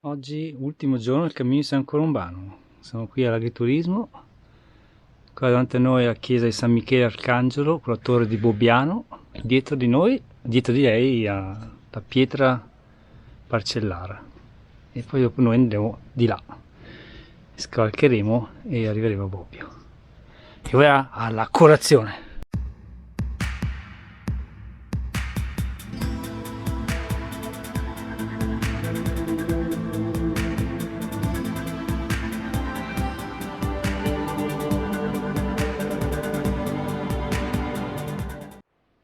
Oggi, ultimo giorno del cammino di San Colombano. Siamo qui all'agriturismo. Qua davanti a noi è la chiesa di San Michele Arcangelo, con la torre di Bobbiano. Dietro di noi, dietro di lei, la pietra Parcellara. E poi dopo noi andremo di là. Scavalcheremo e arriveremo a Bobbio. E ora alla colazione.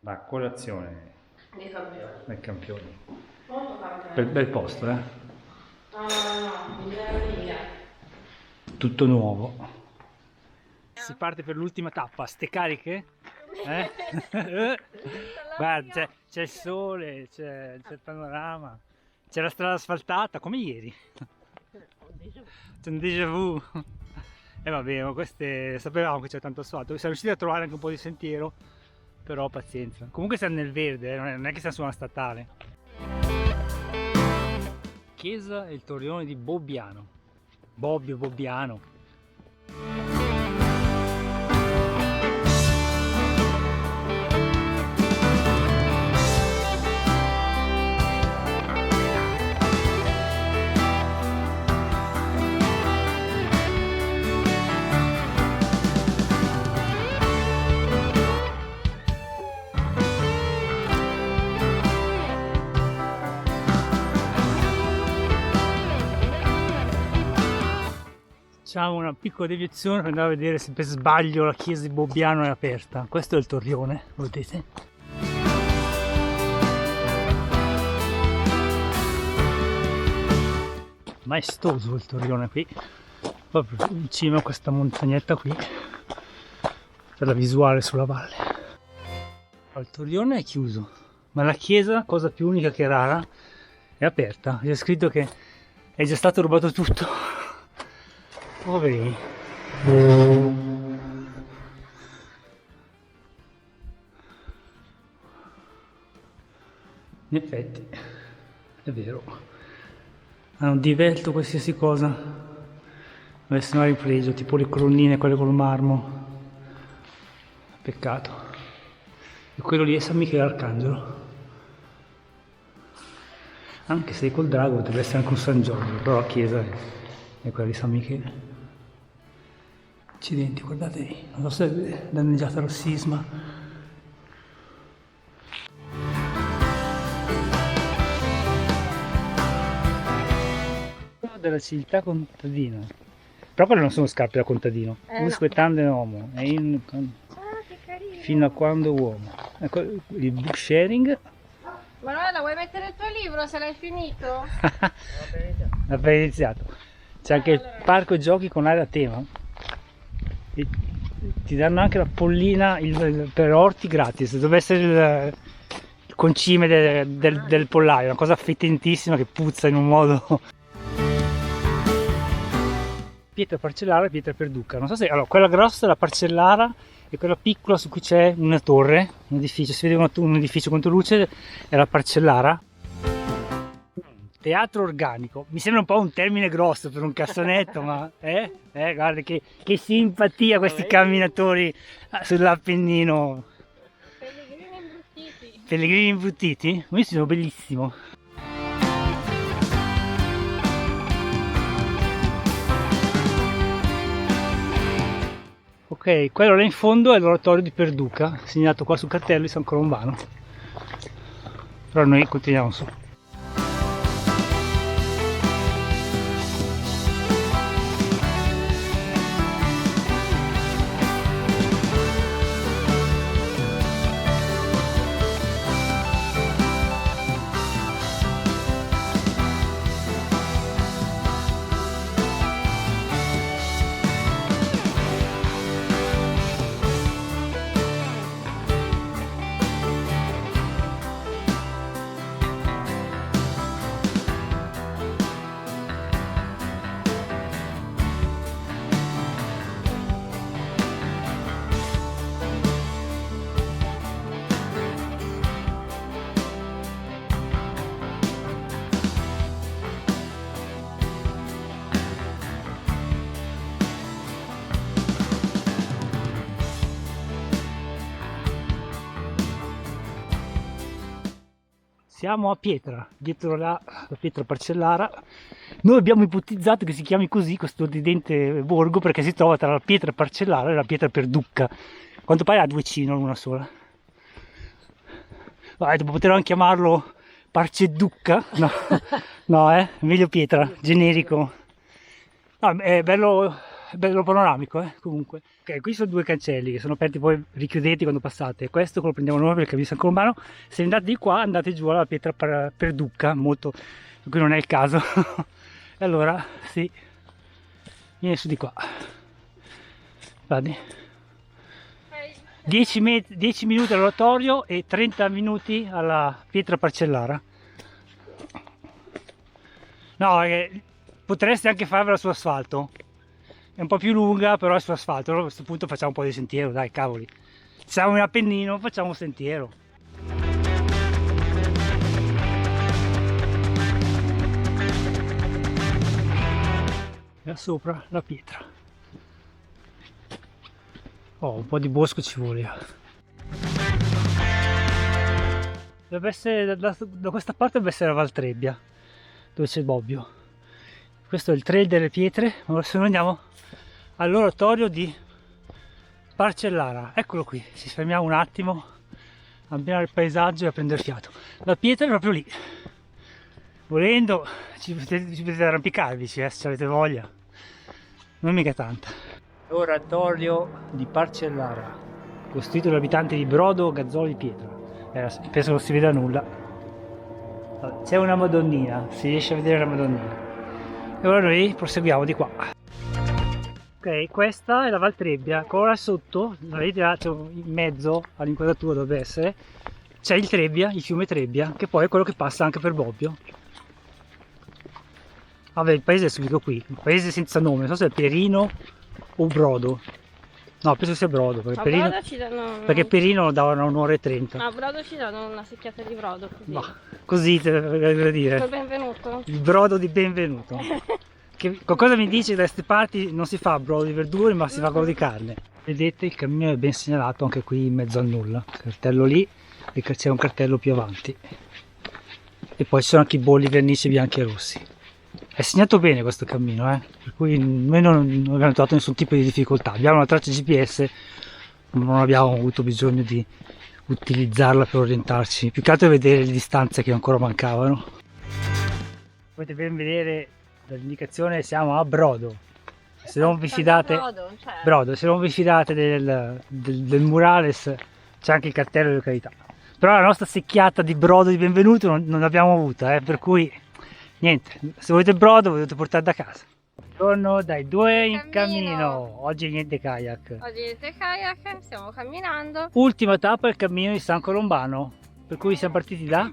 La colazione Dei campioni. dei campioni. Molto campioni. Bel posto, eh? No, mi meraviglia. Tutto nuovo. Si parte per l'ultima tappa, ste cariche? Guarda, c'è il sole, c'è il panorama, c'è la strada asfaltata, come ieri. C'è un déjà vu. E vabbè, ma queste sapevamo che c'è tanto asfalto. Siamo riusciti a trovare anche un po' di sentiero, però pazienza. Comunque siamo nel verde, non è che siamo su una statale. Chiesa e il torrione di Bobbiano. Bobbio, Bobbiano. Facciamo una piccola deviazione per andare a vedere se per sbaglio la chiesa di Bobbiano è aperta. Questo è il torrione, lo vedete? Maestoso il torrione qui, proprio in cima a questa montagnetta qui, per la visuale sulla valle. Il torrione è chiuso, ma la chiesa, cosa più unica che rara, è aperta. C'è scritto che è già stato rubato tutto. Poverini. In effetti, è vero. Hanno divelto qualsiasi cosa. Avessero ripreso, tipo le colonnine, quelle col marmo. Peccato. E quello lì è San Michele Arcangelo. Anche se col drago potrebbe essere anche un San Giorgio, però la chiesa è quella di San Michele. Accidenti, guardate lì, non so se è danneggiata dal sisma. Della civiltà contadina. Però quelle non sono scarpe da contadino. Usque tande uomo. Fino a quando uomo. Ecco il book sharing. Manuela, vuoi mettere il tuo libro se l'hai finito? L'ho appena iniziato. C'è anche il parco giochi con area a tema. E ti danno anche la pollina per orti gratis. Dovrebbe essere il concime del pollaio, una cosa fettentissima che puzza in un modo. Pietra Parcellara e Pietra Perduca. Non so se. Allora, quella grossa è la Parcellara e quella piccola su cui c'è una torre, un edificio, si vede un edificio contro luce, è la Parcellara. Teatro organico, mi sembra un po' un termine grosso per un cassonetto, ma guarda che simpatia questi camminatori sull'Appennino. Pellegrini imbruttiti. Pellegrini imbruttiti? Questi sono bellissimo. Ok, quello là in fondo è l'oratorio di Perduca, segnato qua sul cartello di San Colombano. Però noi continuiamo su. siamo a Pietra, dietro la pietra Parcellara. Noi abbiamo ipotizzato che si chiami così questo ridente borgo perché si trova tra la pietra Parcellara e la pietra Perducca. A quanto pare ha 2 C, non una sola. Potremmo chiamarlo Parceducca? No, no, meglio pietra, generico. No, è bello panoramico, comunque. Ok, qui sono 2 cancelli che sono aperti, poi richiudeti quando passate. Questo lo prendiamo noi perché vi San Colombano. Se andate di qua andate giù alla pietra Perducca, molto, qui non è il caso. E allora sì, vieni su di qua. Vadi. 10 minuti all'oratorio e 30 minuti alla pietra Parcellara. No, potreste anche farvela su asfalto. È un po' più lunga, però è su asfalto. Allora a questo punto facciamo un po' di sentiero, dai, cavoli. Siamo in Appennino, facciamo sentiero. E là sopra la pietra. Oh, un po' di bosco ci vuole. Dovrebbe essere da questa parte, dovrebbe essere la Valtrebbia, dove c'è il Bobbio. Questo è il trail delle pietre. Ora se noi andiamo all'oratorio di Parcellara, eccolo qui. Ci fermiamo un attimo a ammirare il paesaggio e a prendere fiato. La pietra è proprio lì. Volendo ci potete arrampicarvici, se avete voglia. Non mica tanta. Oratorio di Parcellara, costruito dagli abitanti di Brodo, Gazzolo di Pietra. Penso non si veda nulla. C'è una Madonnina, si riesce a vedere la Madonnina. E ora noi proseguiamo di qua. Ok, questa è la Valtrebbia. Ora sotto, vedete là, c'è in mezzo all'inquadratura dovrebbe essere, c'è il Trebbia, il fiume Trebbia, che poi è quello che passa anche per Bobbio. Vabbè, il paese è subito qui, un paese senza nome, non so se è Perino o Brodo. No, penso sia Brodo, perché Perino lo davano 1 ora e 30. No, Brodo ci danno una secchiata di brodo così. No, così per dire. Per benvenuto. Il brodo di benvenuto. Che qualcosa mi dice che da queste parti non si fa brodo di verdure, ma si fa quello di carne. Vedete, il cammino è ben segnalato anche qui in mezzo al nulla. Il cartello lì e c'è un cartello più avanti. E poi ci sono anche i bolli vernici bianchi e rossi. È segnato bene questo cammino, per cui noi non abbiamo trovato nessun tipo di difficoltà. Abbiamo una traccia GPS, non abbiamo avuto bisogno di utilizzarla per orientarci, più che altro vedere le distanze che ancora mancavano. Potete ben vedere dall'indicazione siamo a Brodo. Se non vi fidate, Brodo, se non vi fidate del murales, c'è anche il cartello di località. Però la nostra secchiata di brodo di benvenuto non l'abbiamo avuta, per cui niente, se volete brodo lo dovete portare da casa. Buongiorno dai 2 in cammino. Oggi niente kayak. Oggi niente kayak, stiamo camminando. Ultima tappa è il cammino di San Colombano, per cui siamo partiti da?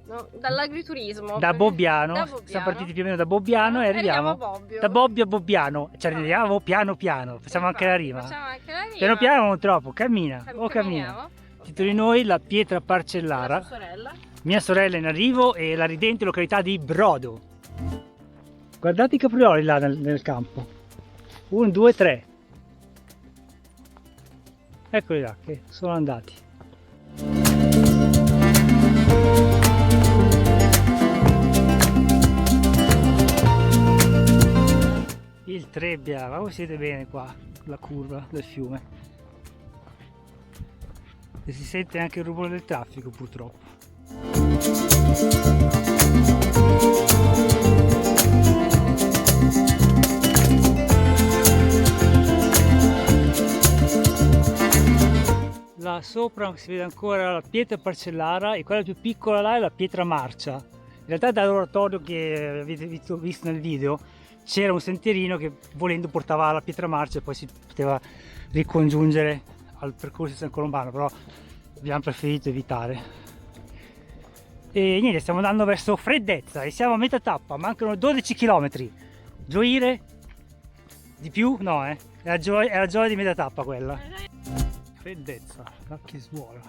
No, dall'agriturismo. Da Bobbiano. Siamo partiti più o meno da Bobbiano e arriviamo a Bobbio. Da Bobbio a Bobbiano. Ci arriviamo piano piano, facciamo anche la rima. Facciamo anche la rima. Piano piano non troppo, cammina. Camminiamo. Dietro di noi la pietra Parcellara. La sorella. Mia sorella in arrivo e la ridente località di Brodo. Guardate i caprioli là nel campo. 1, 2, 3. Eccoli là che sono andati. Il Trebbia, ma voi siete bene qua, la curva del fiume. E si sente anche il rumore del traffico purtroppo. Là sopra si vede ancora la pietra Parcellara e quella più piccola là è la pietra Marcia. In realtà dall'oratorio che avete visto nel video c'era un sentierino che volendo portava alla pietra Marcia e poi si poteva ricongiungere al percorso di San Colombano, però abbiamo preferito evitare. E niente, stiamo andando verso Freddezza e siamo a metà tappa, mancano 12 km. Gioire? Di più? No, è la gioia di metà tappa quella. Freddezza, che suola.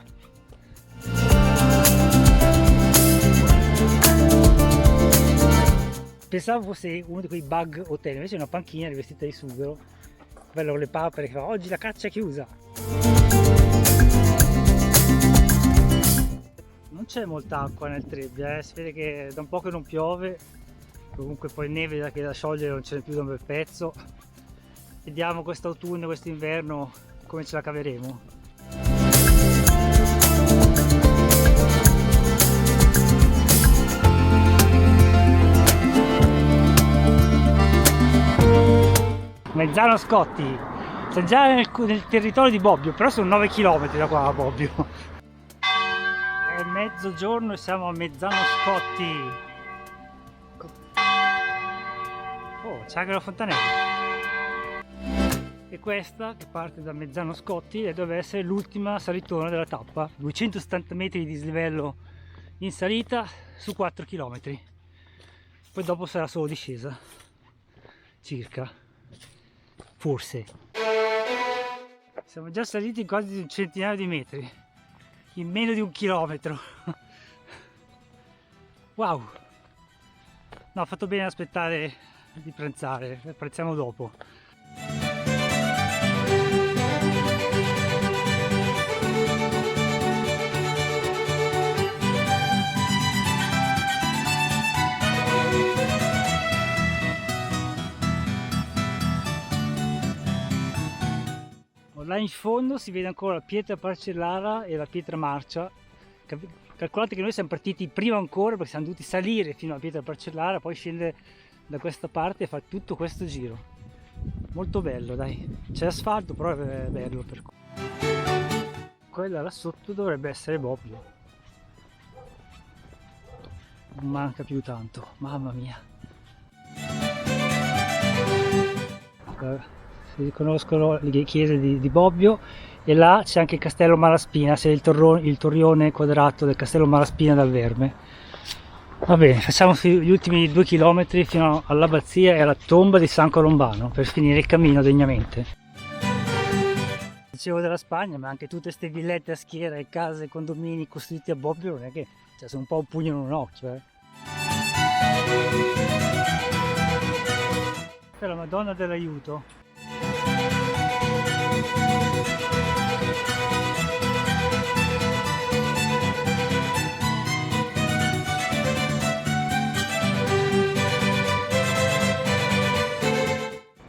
Pensavo fosse uno di quei bug hotel, invece è una panchina rivestita di sughero, bello con le papere che fa oggi la caccia è chiusa. Non Non c'è molta acqua nel Trebbia, si vede che da un po' che non piove, comunque poi neve da sciogliere non ce n'è più da un bel pezzo. Vediamo quest'autunno, quest'inverno come ce la caveremo. Mezzano Scotti, siamo già nel territorio di Bobbio, però sono 9 km da qua a Bobbio. È mezzogiorno e siamo a Mezzano Scotti. Oh, c'è anche la fontanella. E questa, che parte da Mezzano Scotti, deve essere l'ultima salitona della tappa. 270 metri di dislivello in salita su 4 km. Poi dopo sarà solo discesa, circa. Forse. Siamo già saliti quasi un centinaio di metri in meno di 1 chilometro. Wow, no, ho fatto bene aspettare di pranzare, pranziamo dopo. Là in fondo si vede ancora la pietra parcellara e la pietra marcia. Calcolate che noi siamo partiti prima ancora perché siamo dovuti salire fino alla pietra parcellara, poi scendere da questa parte e fare tutto questo giro. Molto bello, dai. C'è asfalto, però è bello. Quella là sotto dovrebbe essere Bobbio. Non manca più tanto, mamma mia. Si riconoscono le chiese di Bobbio e là c'è anche il castello Malaspina, c'è il torrione quadrato del castello Malaspina dal Verme. Va bene, facciamo gli ultimi 2 km fino all'abbazia e alla tomba di San Colombano per finire il cammino degnamente. Dicevo della Spagna, ma anche tutte queste villette a schiera e case, condomini costruiti a Bobbio non è che, cioè, sono un po' un pugno in un occhio. Questa è la Madonna dell'Aiuto.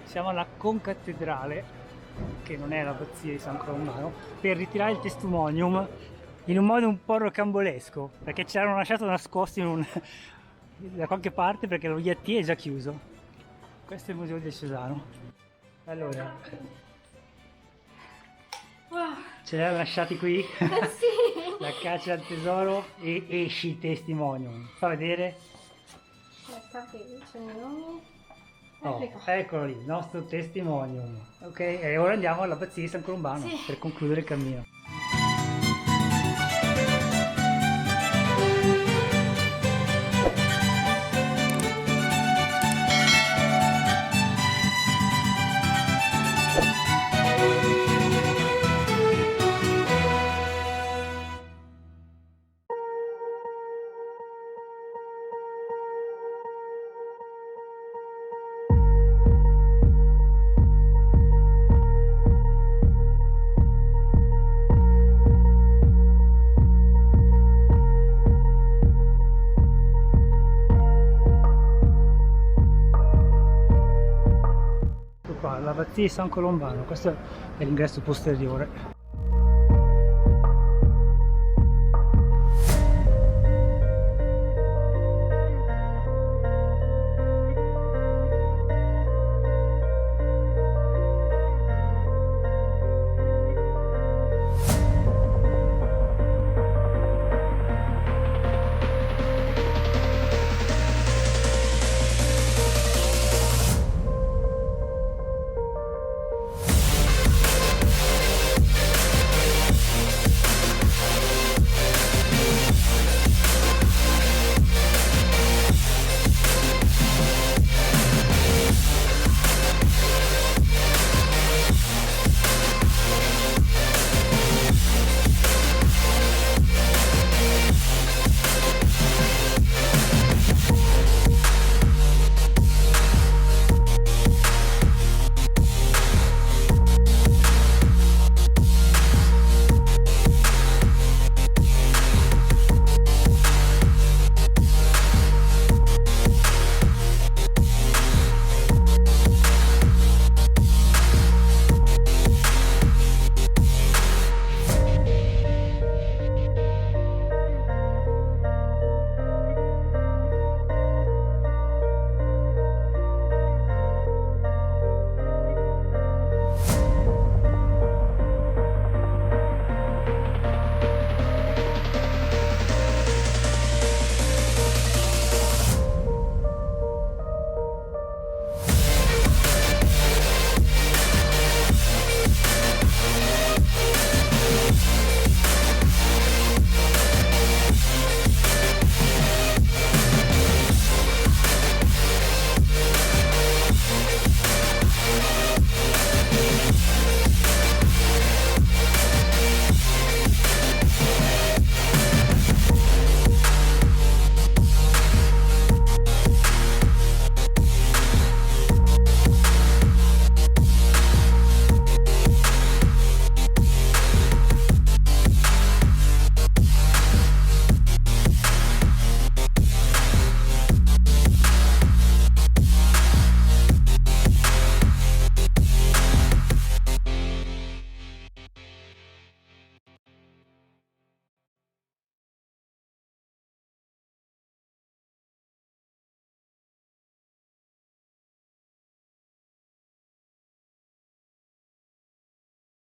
Siamo alla concattedrale, che non è l'abbazia di San Colombano, per ritirare il testimonium in un modo un po' rocambolesco, perché ce l'hanno lasciato nascosto da qualche parte perché lo Yeti è già chiuso. Questo è il museo del Cesano. Allora, ce l'hanno lasciati qui, Sì. la caccia al tesoro e esci il testimonium. Fa vedere? Aspetta che sono i nomi. Oh, eccolo lì, il nostro testimonium. Ok, e ora andiamo all'abbazia di San Colombano per concludere il cammino. L'abbazia di San Colombano, questo è l'ingresso posteriore.